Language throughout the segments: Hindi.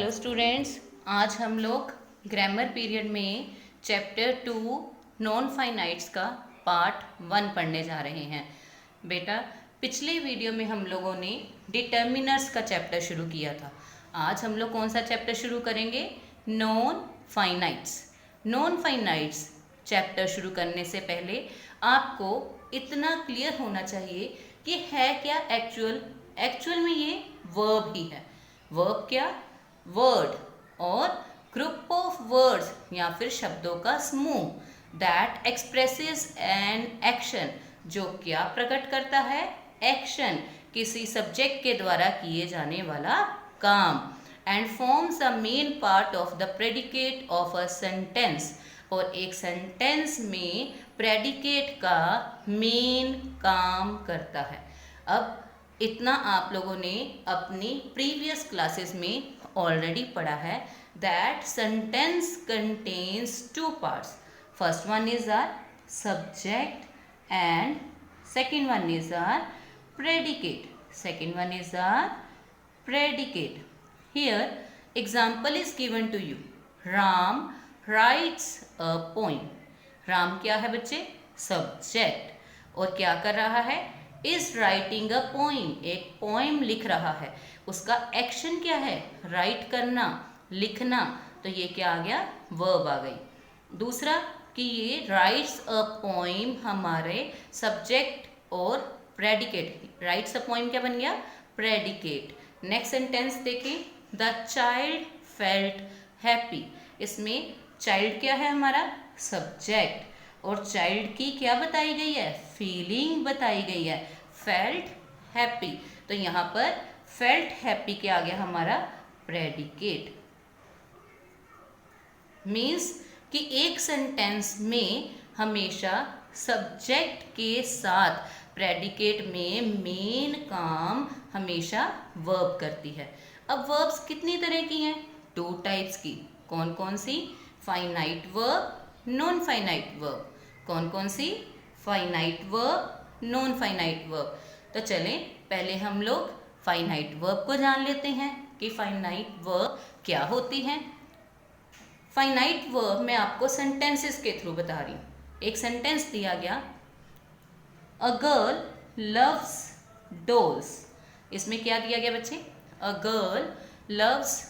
हेलो स्टूडेंट्स, आज हम लोग ग्रामर पीरियड में चैप्टर 2 नॉन फाइनाइट्स का पार्ट 1 पढ़ने जा रहे हैं। बेटा, पिछले वीडियो में हम लोगों ने डिटर्मिनर्स का चैप्टर शुरू किया था। आज हम लोग कौन सा चैप्टर शुरू करेंगे? Non finites. Non finites chapter शुरू करने से पहले आपको इतना क्लियर होना चाहिए कि है क्या एक्चुअल में ये वर्ब ही है। वर्ब क्या? वर्ड और ग्रुप ऑफ वर्ड्स या फिर शब्दों का समूह दैट एक्सप्रेसेस एन एक्शन, जो क्या प्रकट करता है? एक्शन, किसी सब्जेक्ट के द्वारा किए जाने वाला काम। And forms a main part of the predicate of a sentence, और एक सेंटेंस में प्रेडिकेट का मेन काम करता है। अब इतना आप लोगों ने अपनी प्रीवियस क्लासेस में ऑलरेडी पढ़ा है that sentence contains two parts. First one is our subject and second one is our predicate. Second one is our predicate. Here example is given to you. Ram writes a poem. Ram क्या है बच्चे? सब्जेक्ट। और क्या कर रहा है? इज राइटिंग अ पोइम, एक पोइम लिख रहा है। उसका एक्शन क्या है? राइट करना, लिखना। तो ये क्या आ गया? वर्ब आ गई। दूसरा कि ये राइट्स अ पोइम हमारे सब्जेक्ट और प्रेडिकेट। राइट्स अ पोइम क्या बन गया? प्रेडिकेट। नेक्स्ट सेंटेंस देखें, द चाइल्ड फेल्ट हैप्पी। इसमें चाइल्ड क्या है? हमारा सब्जेक्ट। और चाइल्ड की क्या बताई गई है? फीलिंग बताई गई है, फेल्ट हैप्पी। तो यहाँ पर फेल्ट हैप्पी क्या आ गया? हमारा प्रेडिकेट। मीन्स कि एक सेंटेंस में हमेशा सब्जेक्ट के साथ प्रेडिकेट में मेन काम हमेशा वर्ब करती है। अब वर्ब्स कितनी तरह की हैं? 2 टाइप्स की। कौन कौन सी? Finite verb, non finite verb. कौन कौन सी? Finite verb, non finite verb. तो चलें पहले हम लोग फाइनाइट वर्ब को जान लेते हैं कि फाइनाइट वर्ब क्या होती हैं। फाइनाइट वर्ब मैं आपको सेंटेंसेस के थ्रू बता रही हूँ। एक सेंटेंस दिया गया, अ गर्ल लव्स डॉल्स। इसमें क्या दिया गया बच्चे? A girl loves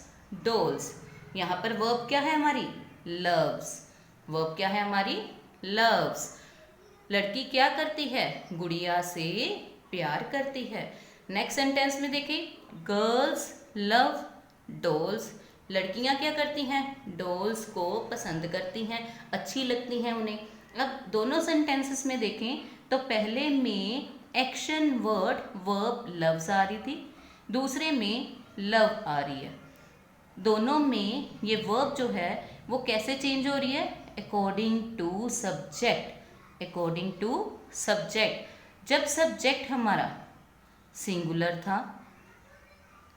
dolls. यहाँ पर वर्ब क्या है हमारी? लव्स। वर्ब क्या है हमारी? लव्स। लड़की क्या करती है? गुड़िया से प्यार करती है। नेक्स्ट सेंटेंस में देखें, गर्ल्स लव डॉल्स। लड़कियां क्या करती हैं? डॉल्स को पसंद करती हैं, अच्छी लगती हैं उन्हें। अब दोनों सेंटेंसेस में देखें तो पहले में एक्शन वर्ड वर्ब लव्स आ रही थी, दूसरे में लव आ रही है। दोनों में ये वर्ब जो है वो कैसे चेंज हो रही है? According to subject. According to subject. जब सब्जेक्ट हमारा सिंगुलर था,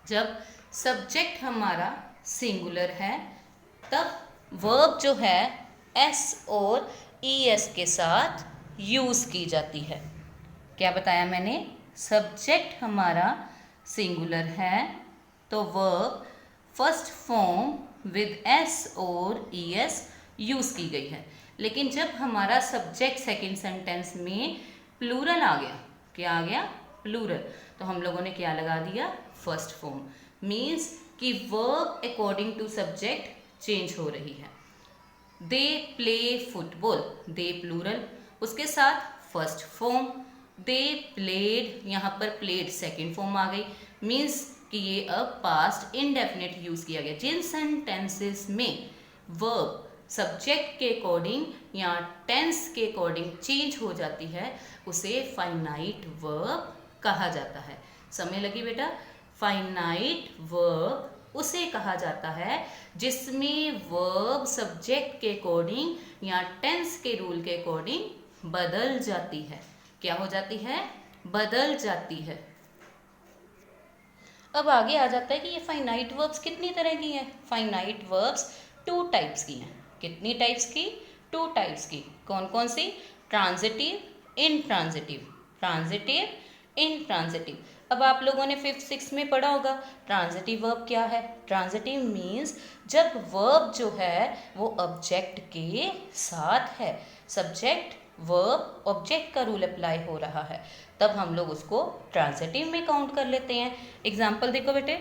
जब सब्जेक्ट हमारा सिंगुलर है, तब वर्ब जो है एस और ईएस के साथ यूज़ की जाती है। क्या बताया मैंने? सब्जेक्ट हमारा सिंगुलर है तो verb first form with S और ईएस यूज़ की गई है। लेकिन जब हमारा सब्जेक्ट सेकंड सेंटेंस में प्लूरल आ गया, क्या आ गया? प्लूरल, तो हम लोगों ने क्या लगा दिया? First form. मीन्स कि verb according to subject change हो रही है। They play football, they plural, उसके साथ फर्स्ट फॉर्म। दे प्लेड, यहाँ पर प्लेड सेकेंड फॉर्म आ गई। मीन्स कि ये अब पास्ट इनडेफिनेट यूज किया गया। जिन सेंटेंसेस में वर्ब सब्जेक्ट के अकॉर्डिंग या टेंस के अकॉर्डिंग चेंज हो जाती है उसे फाइनाइट वर्ब कहा जाता है। समय लगी बेटा? फाइनाइट वर्ब उसे कहा जाता है जिसमें वर्ब सब्जेक्ट के अकॉर्डिंग या टेंस के रूल के अकॉर्डिंग बदल जाती है। क्या हो जाती है? बदल जाती है। अब आगे आ जाता है कि ये फाइनाइट वर्ब्स कितनी तरह की हैं। फाइनाइट वर्ब्स 2 टाइप्स की हैं। कितनी टाइप्स की? 2 टाइप्स की। कौन कौन सी? Transitive, intransitive. Transitive, intransitive. अब आप लोगों ने 5th 6th में पढ़ा होगा ट्रांजिटिव वर्ब क्या है। ट्रांजिटिव मीन्स जब वर्ब जो है वो ऑब्जेक्ट के साथ है, सब्जेक्ट वर्ब ऑब्जेक्ट का रूल अप्लाई हो रहा है, तब हम लोग उसको ट्रांजिटिव में काउंट कर लेते हैं। एग्जाम्पल देखो बेटे,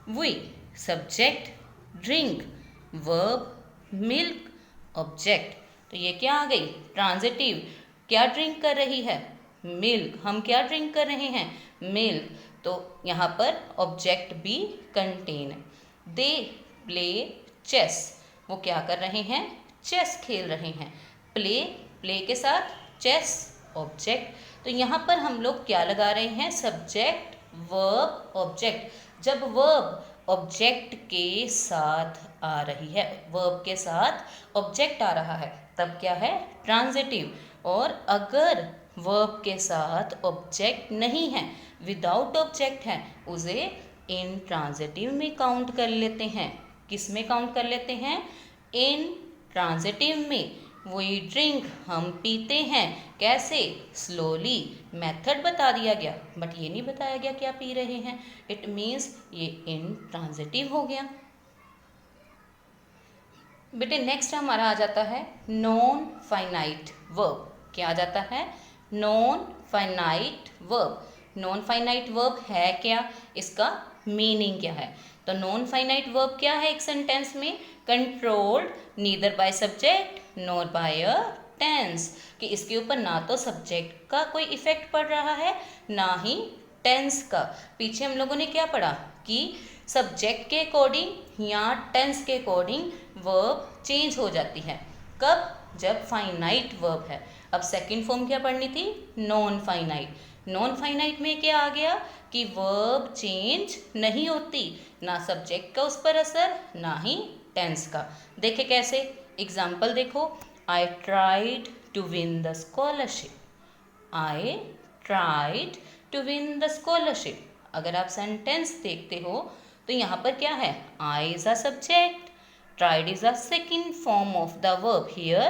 we subject, drink verb milk object. तो ये क्या आ गई ट्रांजिटिव। क्या ड्रिंक कर रही है, मिल्क। हम क्या ड्रिंक कर रहे हैं, मिल्क। तो यहाँ पर ऑब्जेक्ट भी कंटेन है। दे प्ले चेस, वो क्या कर रहे हैं, चेस खेल रहे हैं। प्ले, प्ले के साथ चेस ऑब्जेक्ट। तो यहाँ पर हम लोग क्या लगा रहे हैं, सब्जेक्ट वर्ब ऑब्जेक्ट। जब वर्ब ऑब्जेक्ट के साथ आ रही है, वर्ब के साथ ऑब्जेक्ट आ रहा है, तब क्या है ट्रांजिटिव। और अगर वर्ब के साथ ऑब्जेक्ट नहीं है, विदाउट ऑब्जेक्ट है, उसे इन ट्रांजिटिव में काउंट कर लेते हैं। किस में काउंट कर लेते हैं, इन ट्रांजिटिव में। वी ड्रिंक, हम पीते हैं। कैसे, स्लोली। मेथड बता दिया गया बट ये नहीं बताया गया क्या पी रहे हैं। इट मीन्स ये इन ट्रांजिटिव हो गया। बेटे नेक्स्ट हमारा आ जाता है नॉन फाइनाइट वर्ब। क्या आ जाता है, non finite verb. Non finite verb है क्या, इसका मीनिंग क्या है। तो नॉन फाइनाइट वर्ब क्या है एक सेंटेंस में, controlled neither by subject nor by a tense. कि इसके ऊपर ना तो सब्जेक्ट का कोई इफेक्ट पड़ रहा है, ना ही टेंस का। पीछे हम लोगों ने क्या पढ़ा कि सब्जेक्ट के अकॉर्डिंग या टेंस के अकॉर्डिंग वर्ब चेंज हो जाती है। कब, जब फाइनाइट वर्ब है। अब सेकंड फॉर्म क्या पढ़नी थी, नॉन फाइनाइट। नॉन फाइनाइट में क्या आ गया कि वर्ब चेंज नहीं होती, ना सब्जेक्ट का उस पर असर, ना ही टेंस का। देखे कैसे, एग्जाम्पल देखो, I tried to win the scholarship. I tried to win the scholarship. अगर आप सेंटेंस देखते हो तो यहाँ पर क्या है, I is a subject, tried is a second form of the verb. Here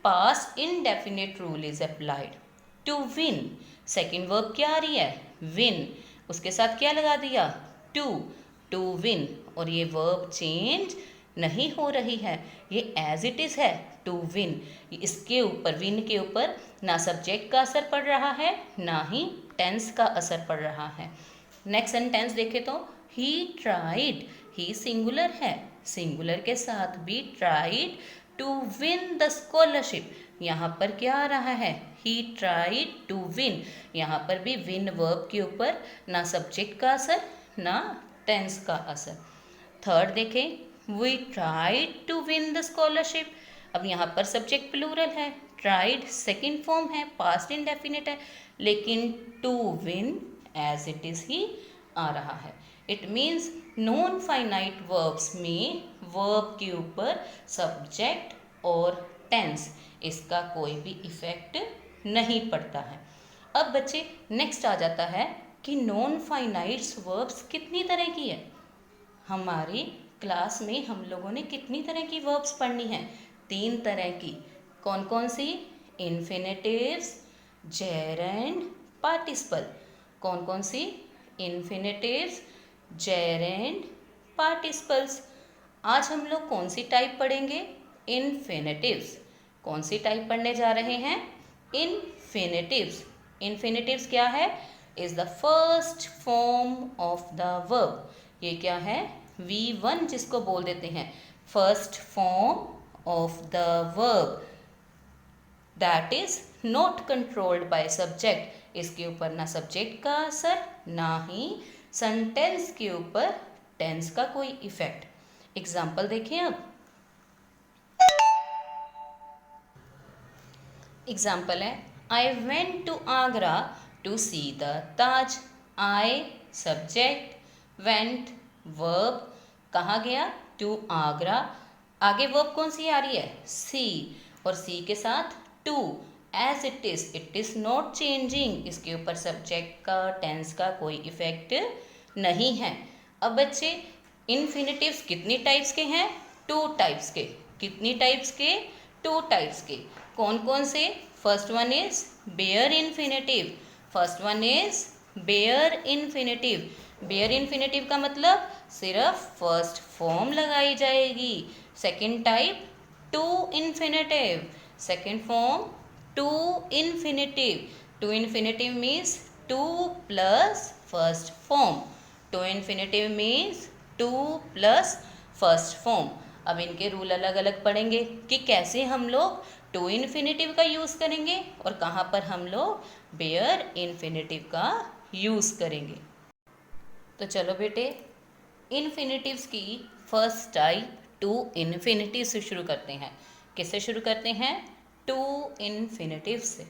past indefinite rule is applied. To win, second verb क्या आ रही है, win, उसके साथ क्या लगा दिया, to win। और ये verb change नहीं हो रही है, ये as it is है, to win। इसके ऊपर, win के ऊपर ना सब्जेक्ट का असर पड़ रहा है, ना ही टेंस का असर पड़ रहा है। नेक्स्ट सेंटेंस देखे तो, he tried, ही सिंगुलर है, सिंगुलर के साथ भी tried to win the scholarship. यहाँ पर क्या आ रहा है, ही ट्राइड टू विन। यहाँ पर भी विन वर्ब के ऊपर ना सब्जेक्ट का असर, ना टेंस का असर। थर्ड देखें, we tried to win the scholarship. अब यहाँ पर सब्जेक्ट प्लूरल है, ट्राइड सेकेंड फॉर्म है, पास्ट इंडेफिनिट है, लेकिन to win as it is ही आ रहा है। It means non finite verbs में वर्ब के ऊपर सब्जेक्ट और टेंस, इसका कोई भी इफेक्ट नहीं पड़ता है। अब बच्चे नेक्स्ट आ जाता है कि नॉन फाइनाइट्स वर्ब्स कितनी तरह की है। हमारी क्लास में हम लोगों ने कितनी तरह की वर्ब्स पढ़नी है, 3 तरह की। कौन कौन सी, इन्फिनेटिव्स, जेरेंड, पार्टिसिपल। कौन कौन सी, इन्फिनेटिव्स, जेरेंड, पार्टिसिपल्स। आज हम लोग कौन सी टाइप पढ़ेंगे, इन्फिनेटिव्स। कौन सी टाइप पढ़ने जा रहे हैं, इन्फिनेटिव्स। इन्फिनेटिव्स क्या है, is the first form of the verb. ये क्या है, V1 जिसको बोल देते हैं, first form of the verb that is not controlled by subject. इसके ऊपर ना सब्जेक्ट का असर, ना ही सेंटेंस के ऊपर टेंस का कोई इफेक्ट। एग्जाम्पल देखें अब, एग्जाम्पल है, I went to Agra to see the Taj. I subject, went verb, कहाँ गया, टू आगरा। आगे वर्ब कौन सी आ रही है, सी, और सी के साथ to, as it is not changing. इसके ऊपर सब्जेक्ट का, टेंस का कोई इफेक्ट नहीं है। अब बच्चे इन्फिनेटिव्स कितनी टाइप्स के हैं, 2 टाइप्स के। कितनी टाइप्स के, 2 टाइप्स के। कौन कौन से, first one is bare infinitive, first one is bare infinitive, bare infinitive का मतलब सिर्फ फर्स्ट फॉर्म लगाई जाएगी। Second type to infinitive, second form to infinitive, to infinitive means to plus first form, to infinitive means to plus first form. अब इनके रूल अलग अलग पढ़ेंगे कि कैसे हम लोग टू इन्फिनेटिव का यूज़ करेंगे और कहाँ पर हम लोग बेयर इन्फिनेटिव का यूज़ करेंगे। तो चलो बेटे, इन्फिनेटिव्स की फर्स्ट टाइप टू इन्फिनेटिव से शुरू करते हैं। किससे शुरू करते हैं? टू इन्फिनेटिव से।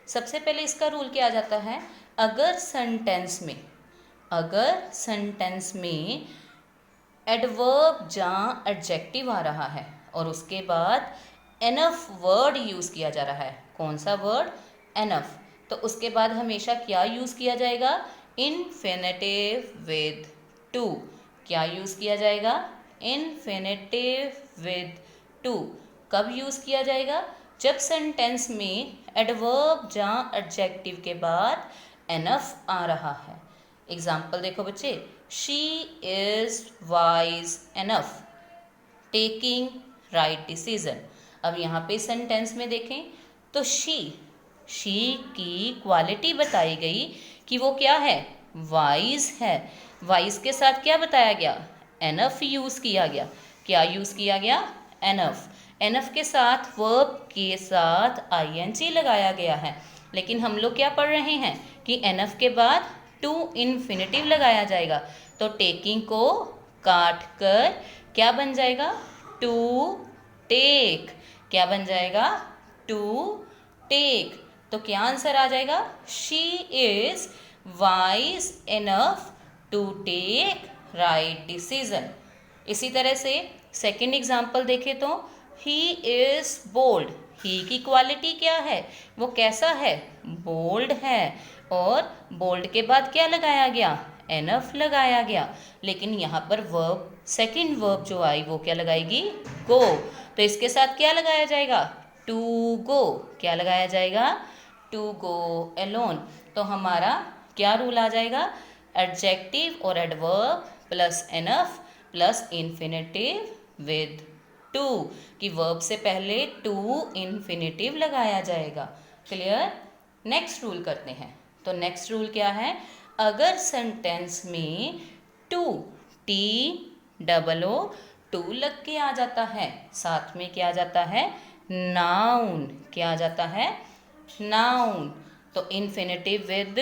सबसे पहले इसका रूल क्या आ जाता है? अगर सेंटेंस में एडवर्ब जहाँ एडजेक्टिव आ रहा है और उसके बाद एनफ वर्ड यूज़ किया जा रहा है। कौन सा वर्ड? एनफ। तो उसके बाद हमेशा क्या यूज़ किया जाएगा? Infinitive with to. क्या यूज़ किया जाएगा? Infinitive with to. कब यूज़ किया जाएगा? जब सेंटेंस में एडवर्ब जहाँ एडजेक्टिव के बाद एनफ आ रहा है। एग्जाम्पल देखो बच्चे, she is wise enough taking right decision. अब यहाँ पे सेंटेंस में देखें तो शी की क्वालिटी बताई गई कि वो क्या है? वाइज है। वाइज के साथ क्या बताया गया? एनफ यूज़ किया गया। क्या यूज़ किया गया? एनफ। एनफ के साथ वर्ब के साथ आईएनजी लगाया गया है। लेकिन हम लोग क्या पढ़ रहे हैं कि एनफ के बाद टू इन्फिनेटिव लगाया जाएगा। तो टेकिंग को काट कर क्या बन जाएगा? To take. क्या बन जाएगा? To take. तो क्या आंसर आ जाएगा? She is wise enough to take right decision. इसी तरह से सेकंड एग्जाम्पल देखें तो ही इज बोल्ड। ही की क्वालिटी क्या है? वो कैसा है? बोल्ड है। और बोल्ड के बाद क्या लगाया गया? एनफ लगाया गया। लेकिन यहाँ पर वर्ब, सेकंड वर्ब जो आई वो क्या लगाएगी? गो। तो इसके साथ क्या लगाया जाएगा? To go. क्या लगाया जाएगा? To go alone. तो हमारा क्या रूल आ जाएगा? एडजेक्टिव और adverb plus enough plus infinitive with to, कि वर्ब से पहले टू इन्फिनेटिव लगाया जाएगा। क्लियर? नेक्स्ट रूल करते हैं। तो नेक्स्ट रूल क्या है? अगर सेंटेंस में to, T double O, to लग के आ जाता है, साथ में क्या आ जाता है? नाउन। क्या आ जाता है? नाउन। तो इन्फिनेटिव विद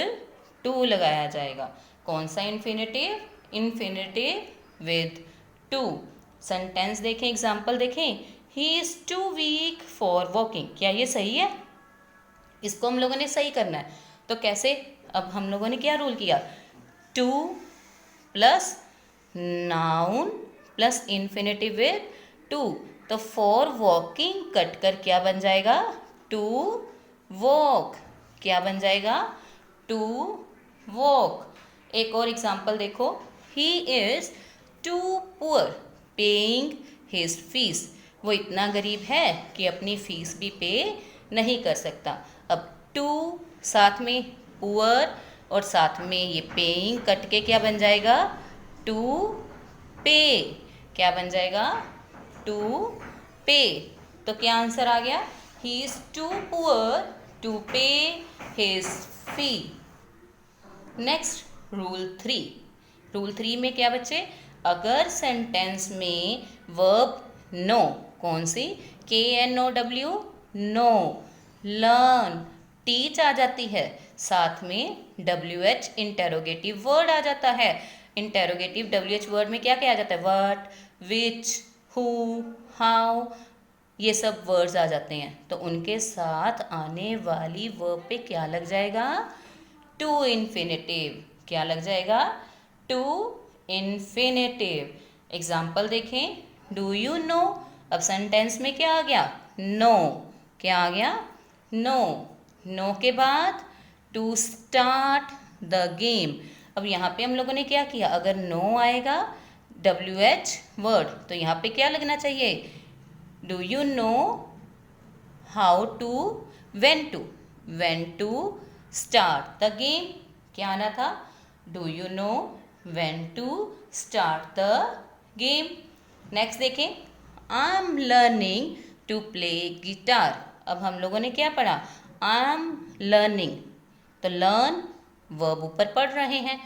टू लगाया जाएगा। कौन सा infinitive? Infinitive with to. Sentence देखें, एग्जाम्पल देखें, he is too weak for walking. क्या ये सही है? इसको हम लोगों ने सही करना है। तो कैसे? अब हम लोगों ने क्या रूल किया? To plus noun plus infinitive with to. तो फॉर वॉकिंग कट कर क्या बन जाएगा? To walk. क्या बन जाएगा? To walk. एक और एग्जाम्पल देखो, he is too poor paying his fees. वो इतना गरीब है कि अपनी फीस भी पे नहीं कर सकता। अब टू साथ में पुअर और साथ में ये पेइंग कट के क्या बन जाएगा? टू पे। क्या बन जाएगा? टू पे। तो क्या आंसर आ गया? He is too poor to pay his fee. Next rule 3। Rule 3 में क्या बच्चे? अगर सेंटेंस में वर्ब नो, कौन सी? KNOW, नो, लर्न, टीच आ जाती है, साथ में WH इंटेरोगेटिव वर्ड आ जाता है। इंटेरोगेटिव WH वर्ड में क्या क्या आ जाता है? व्हाट, विच, हु, हाउ, ये सब वर्ड्स आ जाते हैं। तो उनके साथ आने वाली वर्ब पे क्या लग जाएगा? To infinitive. क्या लग जाएगा? To infinitive. एग्जाम्पल देखें, डू यू नो। अब सेंटेंस में क्या आ गया? नो। क्या आ गया? नो। नो के बाद टू स्टार्ट द गेम। अब यहाँ पे हम लोगों ने क्या किया? अगर नो आएगा WH वर्ड तो यहाँ पे क्या लगना चाहिए? Do you know how to, when to start the game. क्या आना था? Do you know when to start the game? Next देखें, I am learning to play guitar. अब हम लोगों ने क्या पढ़ा? आई एम लर्निंग, तो लर्न वर्ब ऊपर पढ़ रहे हैं,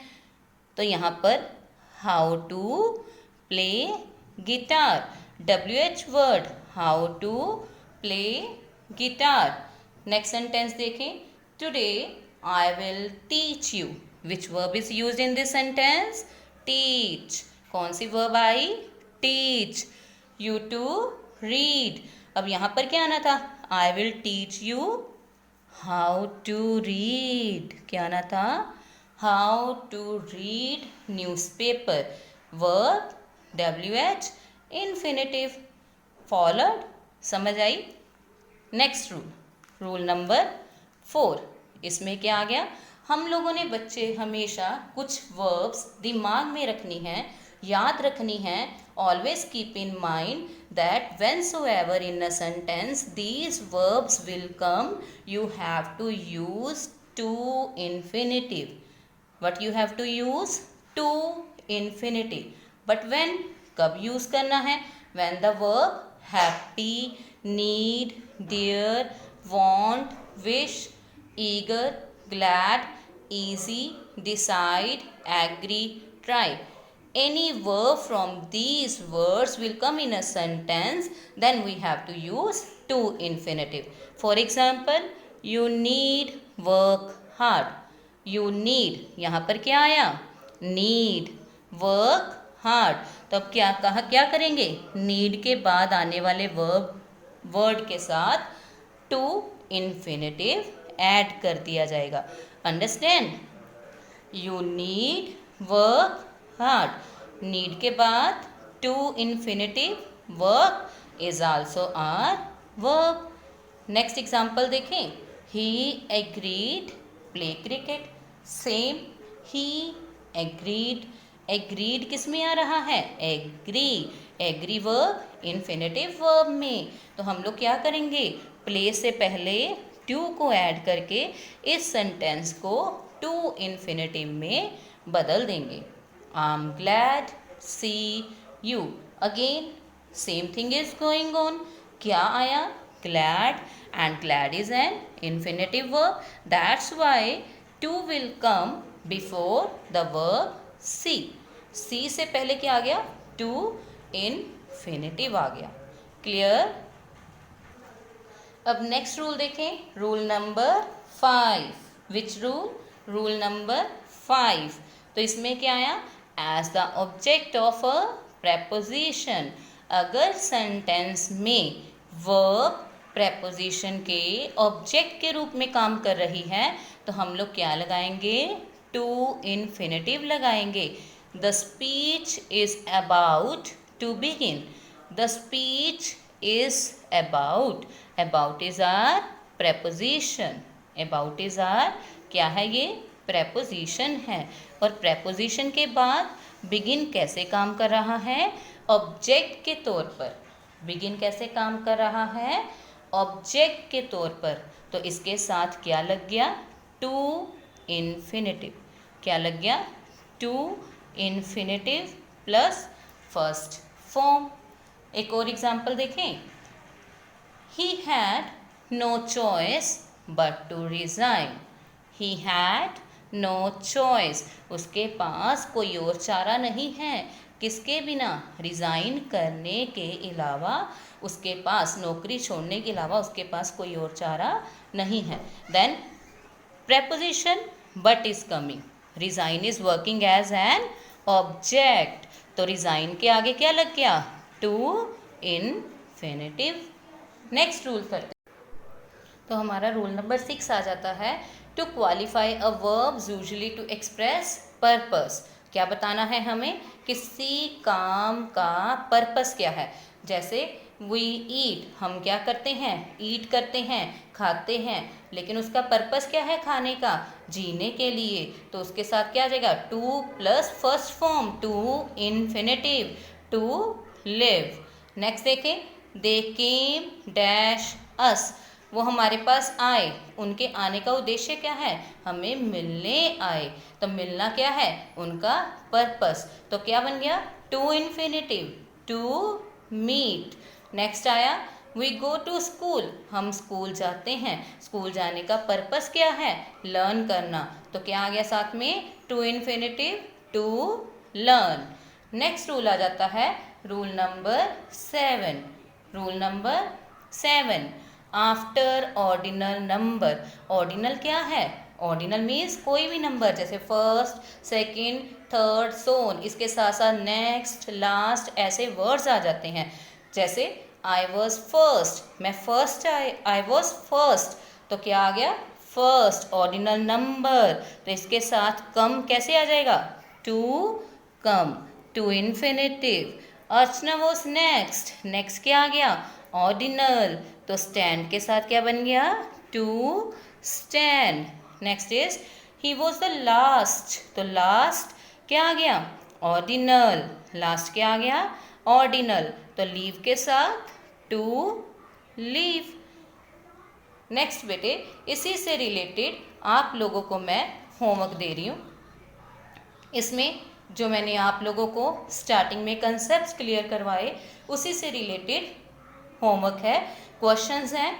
तो यहाँ पर how to play guitar, WH word, how to play guitar. Next sentence देखें, today I will teach you. Which verb is used in this sentence? Teach. कौन सी वर्ब आई? टीच। You to read. अब यहाँ पर क्या आना था? I will teach you how to read. क्या आना था? How to read newspaper. Verb WH, infinitive, followed. समझ आई? Next rule number 4। इसमें क्या आ गया? हम लोगों ने बच्चे हमेशा कुछ वर्ब्स दिमाग में रखनी है, याद रखनी है। Always keep in mind that whensoever in a sentence these verbs will come, you have to use to infinitive. What you have to use? To infinitive. But when? कब यूज करना है? When the verb happy, need, dear, want, wish, eager, glad, easy, decide, agree, try. Any verb from these words will come in a sentence, then we have to use to infinitive. For example, you need work hard. You need, यहाँ पर क्या आया? Need, work hard. तो अब क्या करेंगे? Need के बाद आने वाले वर्ड के साथ to infinitive ऐड कर दिया जाएगा। Understand? You need work hard. Need के बाद to infinitive, work is also are verb. Next example देखें, he agreed play cricket. Same, he agreed, agreed किस में आ रहा है? Agree, agree verb infinitive verb में। तो हम लोग क्या करेंगे? प्ले से पहले टू को ऐड करके इस सेंटेंस को टू इन्फिनेटिव में बदल देंगे। I'm glad see you. Again same thing is going on. क्या आया? Glad, and glad is an infinitive verb. That's why to will come before the verb see. See से पहले क्या आ गया? To infinitive आ गया। Clear? अब नेक्स्ट रूल देखें, rule number 5। Which rule? Rule number 5। तो इसमें क्या आया? As the object of a preposition. अगर सेंटेंस में वर्ब प्रेपोजिशन के ऑब्जेक्ट के रूप में काम कर रही है तो हम लोग क्या लगाएंगे? टू इन्फिनेटिव लगाएंगे। The speech is about to begin. The speech is about, about is are preposition. About is are क्या है? ये प्रेपोजिशन है। और प्रेपोजिशन के बाद बिगिन कैसे काम कर रहा है? ऑब्जेक्ट के तौर पर। बिगिन कैसे काम कर रहा है? ऑब्जेक्ट के तौर पर। तो इसके साथ क्या लग गया? To infinitive. क्या लग गया? To infinitive plus first form. एक और एग्जाम्पल देखें, he had no choice but to resign. He had no choice, उसके पास कोई और चारा नहीं है। किसके बिना? रिज़ाइन करने के अलावा, उसके पास नौकरी छोड़ने के अलावा उसके पास कोई और चारा नहीं है। Then preposition but is coming. Resign is working as an object, तो रिज़ाइन के आगे क्या लग गया? To infinitive. नेक्स्ट रूल करते, तो हमारा रूल नंबर 6 आ जाता है, to qualify a verb usually to express purpose. क्या बताना है हमें? किसी काम का पर्पस क्या है। जैसे वी ईट, हम क्या करते हैं? ईट करते हैं, खाते हैं, लेकिन उसका पर्पस क्या है खाने का? जीने के लिए। तो उसके साथ क्या आ जाएगा? To plus first form, to infinitive, to live. Next देखें, दे केम डैश अस। वो हमारे पास आए, उनके आने का उद्देश्य क्या है, हमें मिलने आए। तो मिलना क्या है, उनका पर्पस। तो क्या बन गया, to infinitive, to meet. Next आया वी गो टू स्कूल, हम स्कूल जाते हैं। स्कूल जाने का पर्पस क्या है, लर्न करना। तो क्या आ गया साथ में, to infinitive, to learn. Next rule आ जाता है rule number 7। Rule number 7, after ordinal number. Ordinal क्या है, ऑर्डिनल मीन्स कोई भी नंबर, जैसे फर्स्ट, सेकंड, थर्ड, सोन, इसके साथ साथ नेक्स्ट, लास्ट, ऐसे वर्ड्स आ जाते हैं। जैसे आई वॉज फर्स्ट, मैं फर्स्ट आई वॉज फर्स्ट, तो क्या आ गया, फर्स्ट ऑर्डिनल नंबर। तो इसके साथ कम कैसे आ जाएगा, to come, to infinitive. Archana was next, next क्या आ गया, ऑर्डिनल, तो स्टैंड के साथ क्या बन गया, to stand. Next is he was the last, तो लास्ट क्या आ गया, ऑर्डिनल, लास्ट क्या आ गया, ऑर्डिनल, तो लीव के साथ टू लीव। नेक्स्ट बेटे, इसी से रिलेटेड आप लोगों को मैं होमवर्क दे रही हूँ। इसमें जो मैंने आप लोगों को स्टार्टिंग में कंसेप्ट्स क्लियर करवाए, उसी से रिलेटेड होमवर्क है, क्वेश्चंस हैं।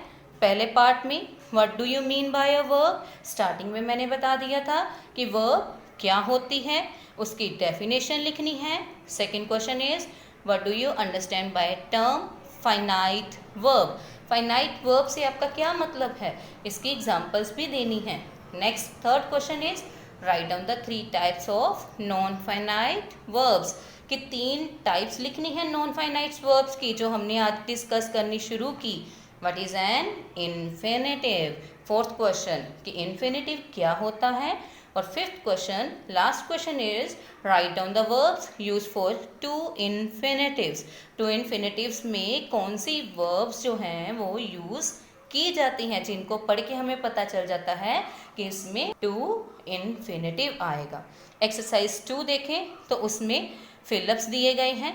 पहले पार्ट में what do you mean by a verb, starting में मैंने बता दिया था कि वर्ब क्या होती है, उसकी डेफिनेशन लिखनी है। Second question is what do you understand by term finite verb, finite verb से आपका क्या मतलब है, इसकी एग्जांपल्स भी देनी है। Next third question is write down the 3 types of non finite verbs, कि 3 टाइप्स लिखनी है नॉन फाइनाइट वर्ब्स की, जो हमने आज डिस्कस करनी शुरू की। What is an infinitive. Fourth question कि इन्फिनेटिव क्या होता है। और fifth question, last question is write down the verbs use for to infinitives. To infinitives में कौन सी वर्ब्स जो हैं वो यूज की जाती हैं, जिनको पढ़ के हमें पता चल जाता है कि इसमें टू इन्फिनेटिव आएगा। एक्सरसाइज 2 देखें तो उसमें फिलअप्स दिए गए हैं।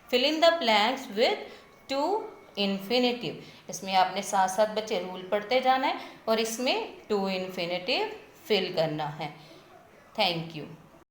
Fill in the blanks with to infinitive. इसमें आपने साथ साथ बच्चे रूल पढ़ते जाना है और इसमें टू इन्फिनेटिव फिल करना है। Thank you.